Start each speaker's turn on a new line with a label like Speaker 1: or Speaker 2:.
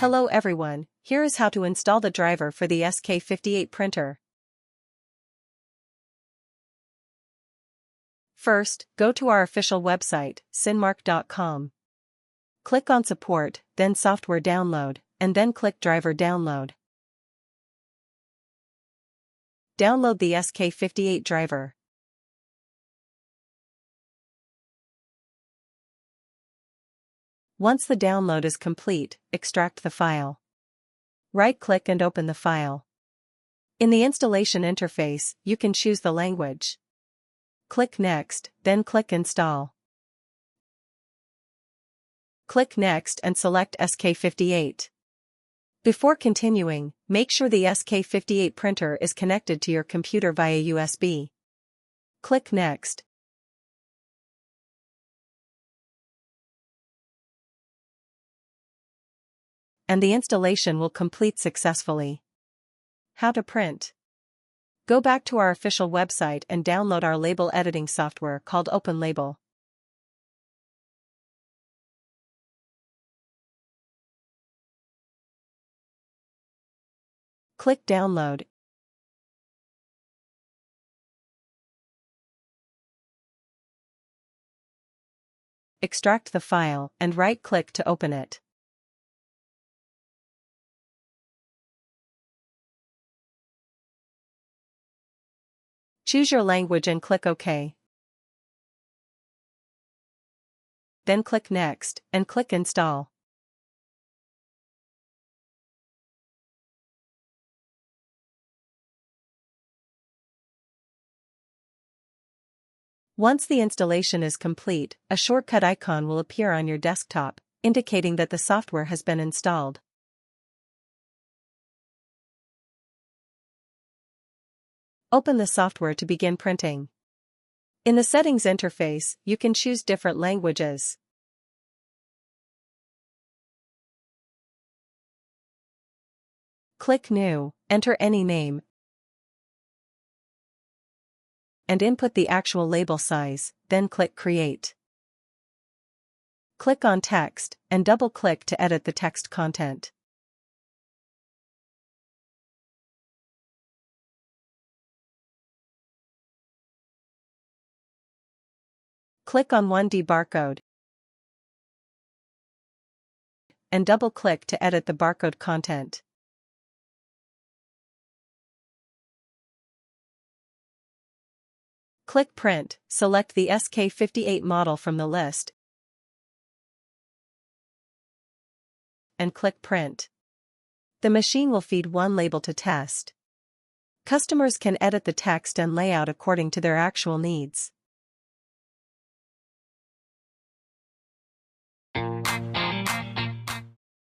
Speaker 1: Hello everyone, here is how to install the driver for the SK58 printer. First, go to our official website, cinmark.com. Click on Support, then Software Download, and then click Driver Download. Download the SK58 driver. Once the download is complete, extract the file. Right-click and open the file. In the installation interface, you can choose the language. Click Next, then click Install. Click Next and select SK58. Before continuing, make sure the SK58 printer is connected to your computer via USB. Click Next. And the installation will complete successfully. How to print. Go back to our official website and download our label editing software called OpenLabel. Click Download. Extract the file and right-click to open it. Choose your language and click OK. Then click Next and click Install. Once the installation is complete, a shortcut icon will appear on your desktop, indicating that the software has been installed. Open the software to begin printing. In the Settings interface, you can choose different languages. Click New, enter any name, and input the actual label size, then click Create. Click on Text, and double-click to edit the text content. Click on 1D barcode and double-click to edit the barcode content. Click Print, select the SK58 model from the list, and click Print. The machine will feed one label to test. Customers can edit the text and layout according to their actual needs.